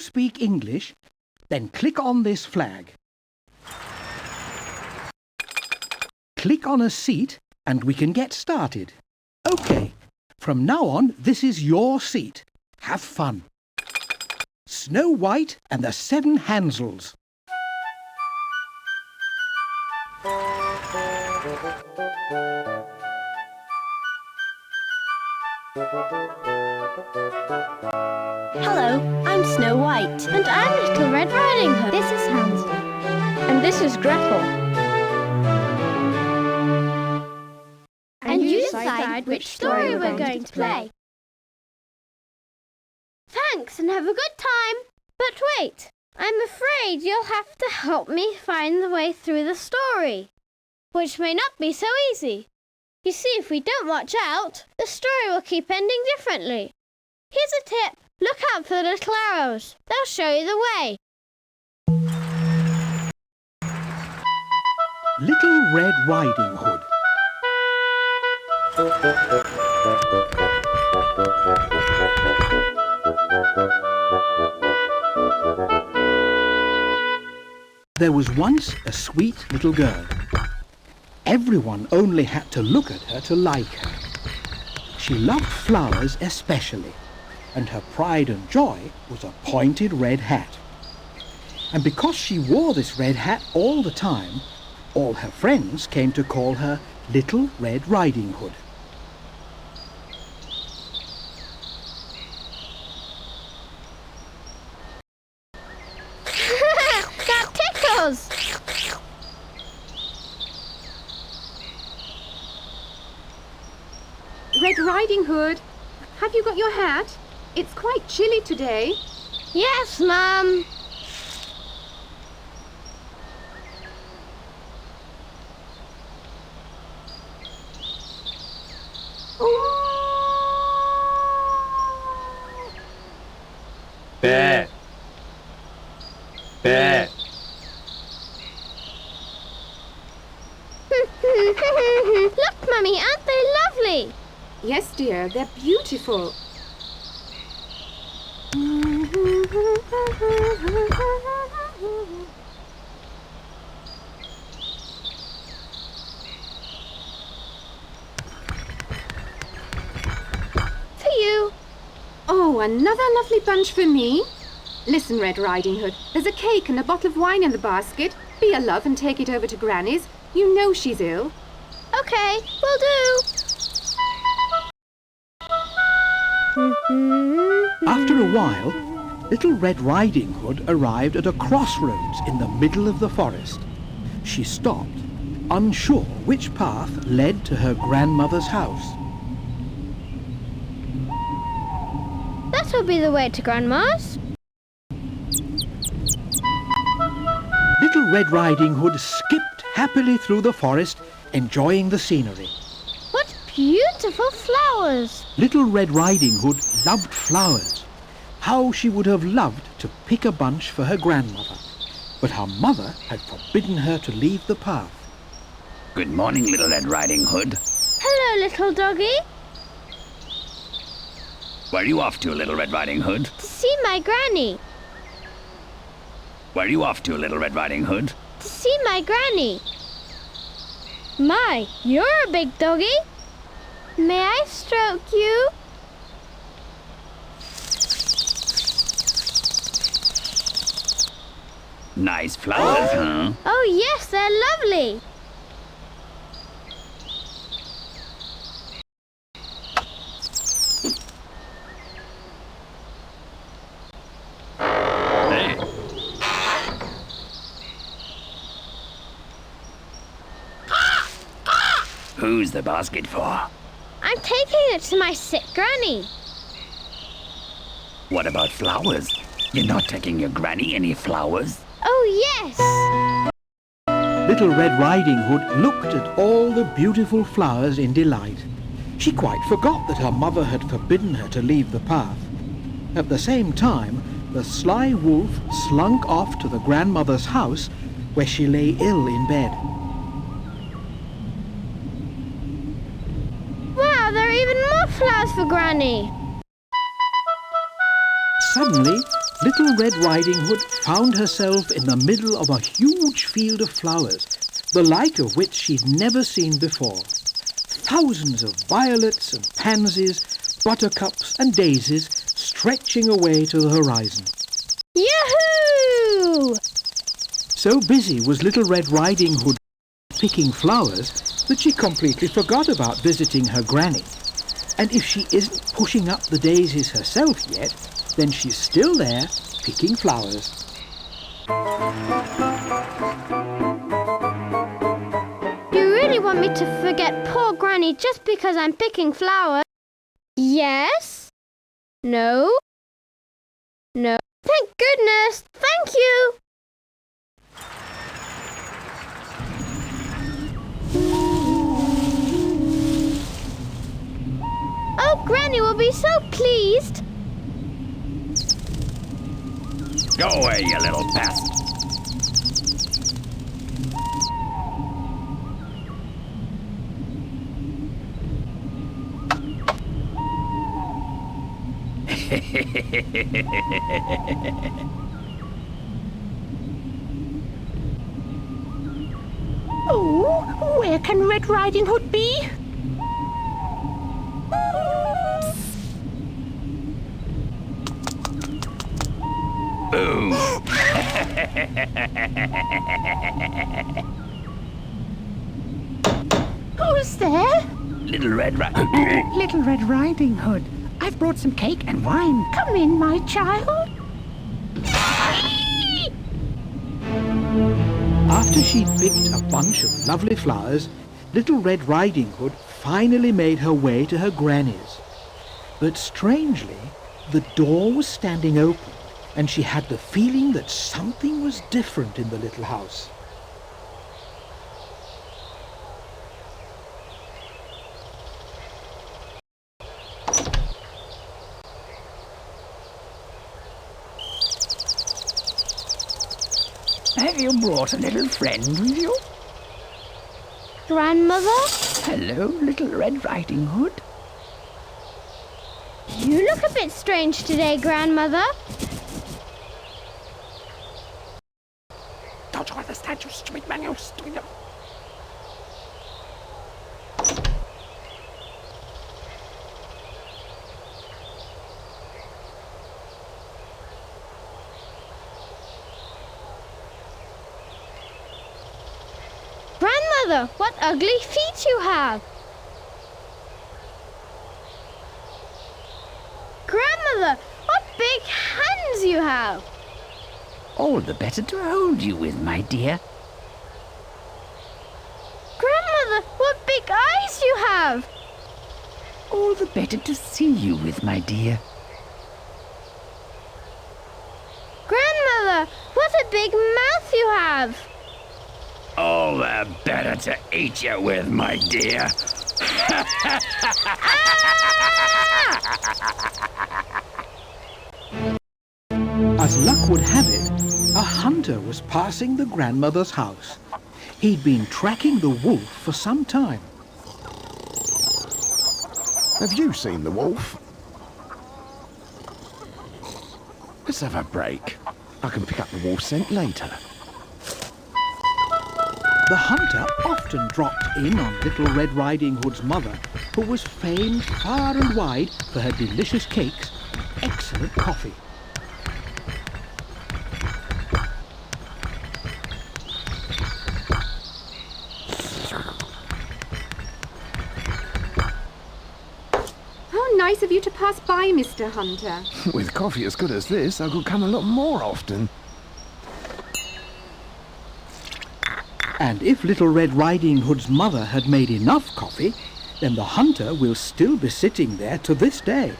you speak English, then click on this flag. Click on a seat and we can get started. OK, from now on this is your seat. Have fun. Snow White and the 7 Hansels. Hello, I'm Snow White. And I'm Little Red Riding Hood. This is Hansel. And this is Gretel. And you decide which story we're going to play. Thanks and have a good time. But wait, I'm afraid you'll have to help me find the way through the story, which may not be so easy. You see, if we don't watch out, the story will keep ending differently. Here's a tip. Look out for the little arrows. They'll show you the way. Little Red Riding Hood. There was once a sweet little girl. Everyone only had to look at her to like her. She loved flowers especially, and her pride and joy was a pointed red hat. And because she wore this red hat all the time, all her friends came to call her Little Red Riding Hood. That tickles! Red Riding Hood, have you got your hat? It's quite chilly today. Yes, Mum. Bear. Bear. Look, Mummy, aren't they lovely? Yes, dear, they're beautiful. For you. Oh, another lovely bunch for me. Listen, Red Riding Hood, there's a cake and a bottle of wine in the basket. Be a love and take it over to Granny's. You know she's ill. Okay, will do. After a while, Little Red Riding Hood arrived at a crossroads in the middle of the forest. She stopped, unsure which path led to her grandmother's house. That'll be the way to Grandma's. Little Red Riding Hood skipped happily through the forest, enjoying the scenery. What beautiful flowers! Little Red Riding Hood loved flowers. How she would have loved to pick a bunch for her grandmother. But her mother had forbidden her to leave the path. Good morning, Little Red Riding Hood. Hello, little doggy. Where are you off to, Little Red Riding Hood? To see my granny. Where are you off to, Little Red Riding Hood? To see my granny. My, you're a big doggy. May I stroke you? Nice flowers, huh? Oh yes, they're lovely. Hey. Who's the basket for? I'm taking it to my sick granny. What about flowers? You're not taking your granny any flowers? Oh yes. Little Red Riding Hood looked at all the beautiful flowers in delight. She quite forgot that her mother had forbidden her to leave the path. At the same time, the sly wolf slunk off to the grandmother's house, where she lay ill in bed. Wow, there are even more flowers for Granny. Suddenly, Little Red Riding Hood found herself in the middle of a huge field of flowers, the like of which she'd never seen before. Thousands of violets and pansies, buttercups and daisies stretching away to the horizon. Yahoo! So busy was Little Red Riding Hood picking flowers that she completely forgot about visiting her granny. And if she isn't pushing up the daisies herself yet, then she's still there picking flowers. You really want me to forget poor Granny just because I'm picking flowers? Yes? No? No? Thank goodness! Thank you! Oh, Granny will be so pleased! Go away, you little pest. Oh, where can Red Riding Hood be? Boo! Who's there? Little Red Little Red Riding Hood. I've brought some cake and wine. Come in, my child. After she'd picked a bunch of lovely flowers, Little Red Riding Hood finally made her way to her granny's. But strangely, the door was standing open, and she had the feeling that something was different in the little house. Have you brought a little friend with you? Grandmother? Hello, Little Red Riding Hood. You look a bit strange today, Grandmother. Don't you understand, you stupid man, you stupid... Grandmother, what ugly feet you have! Grandmother, what big hands you have! All the better to hold you with, my dear. Grandmother, what big eyes you have! All the better to see you with, my dear. Grandmother, what a big mouth you have! All the better to eat you with, my dear. As luck would have it, a hunter was passing the grandmother's house. He'd been tracking the wolf for some time. Have you seen the wolf? Let's have a break. I can pick up the wolf scent later. The hunter often dropped in on Little Red Riding Hood's mother, who was famed far and wide for her delicious cakes and excellent coffee. How nice of you to pass by, Mr. Hunter. With coffee as good as this, I could come a lot more often. And if Little Red Riding Hood's mother had made enough coffee, then the hunter will still be sitting there to this day.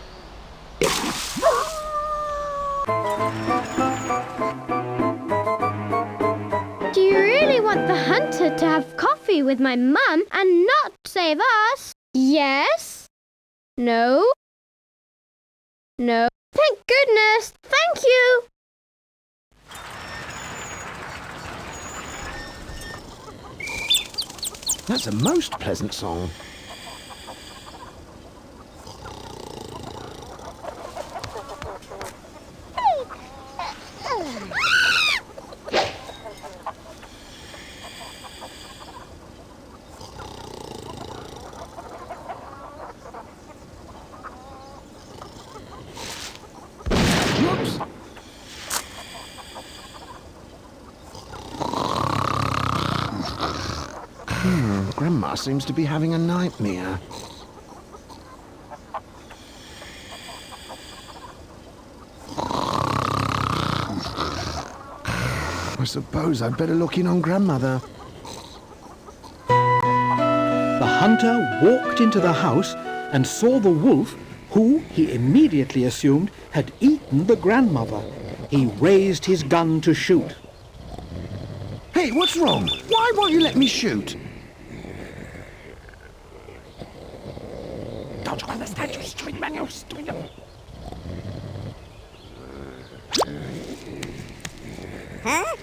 Do you really want the hunter to have coffee with my mum and not save us? Yes? No? No? Thank goodness! Thank you! That's a most pleasant song. grandma seems to be having a nightmare. I suppose I'd better look in on grandmother. The hunter walked into the house and saw the wolf, who he immediately assumed had eaten the grandmother. He raised his gun to shoot. Hey, what's wrong? Why won't you let me shoot? Don't you understand, you stupid man, you stupid... Huh?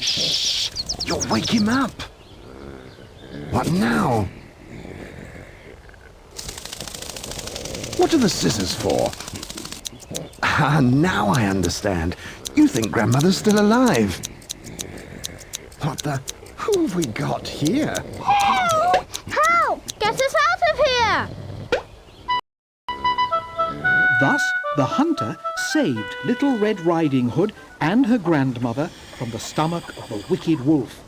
Shh! You'll wake him up! What now? What are the scissors for? Ah, now I understand. You think grandmother's still alive. What the... Who have we got here? Help! Help! Get us out of here! Thus, the hunter saved Little Red Riding Hood and her grandmother from the stomach of the wicked wolf.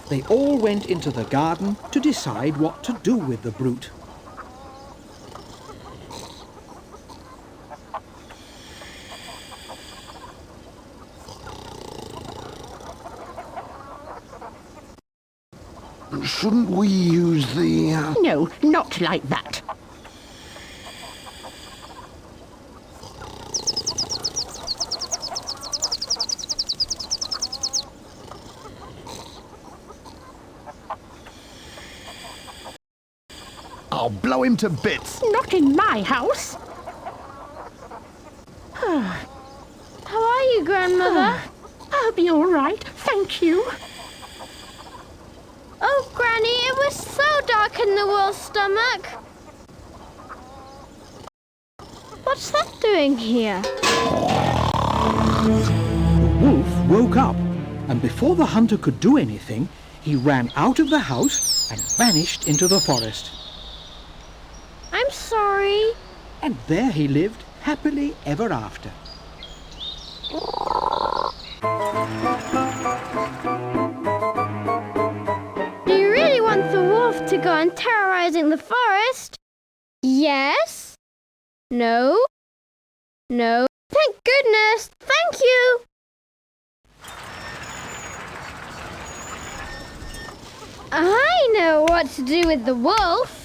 They all went into the garden to decide what to do with the brute. Shouldn't we use the... No, not like that. I'll blow him to bits. Not in my house. How are you, Grandmother? I'll be all right, thank you. Oh, Granny, it was so dark in the wolf's stomach. What's that doing here? The wolf woke up, and before the hunter could do anything, he ran out of the house and vanished into the forest. I'm sorry. And there he lived happily ever after. Do you really want the wolf to go on terrorizing the forest? Yes? No? No? Thank goodness! Thank you! I know what to do with the wolf.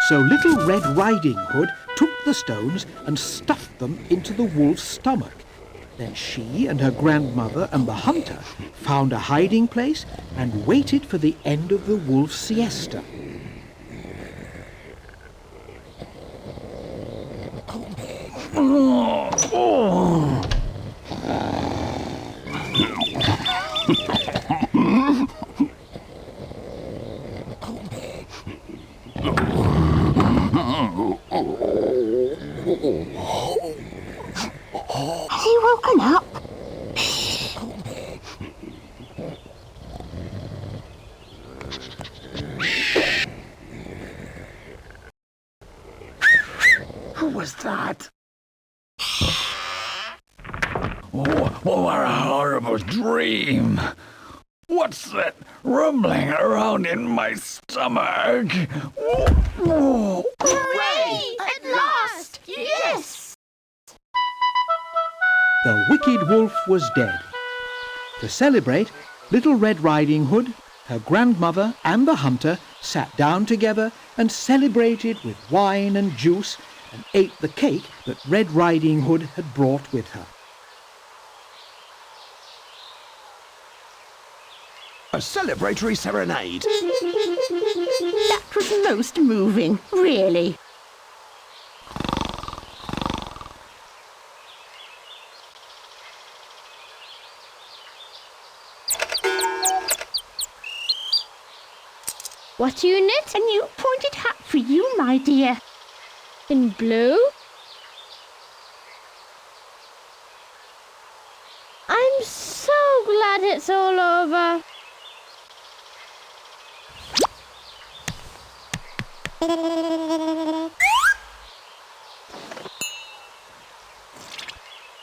So Little Red Riding Hood took the stones and stuffed them into the wolf's stomach. Then she and her grandmother and the hunter found a hiding place and waited for the end of the wolf's siesta. Has he woken up? Who was that? Oh, what a horrible dream. What's that rumbling around in my stomach? Hooray! At last! Yes! The wicked wolf was dead. To celebrate, Little Red Riding Hood, her grandmother and the hunter sat down together and celebrated with wine and juice and ate the cake that Red Riding Hood had brought with her. A celebratory serenade. That was most moving, really. What do you knit? A new pointed hat for you, my dear. In blue? I'm so glad it's all over.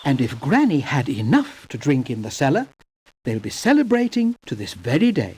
And if Granny had enough to drink in the cellar, they'll be celebrating to this very day.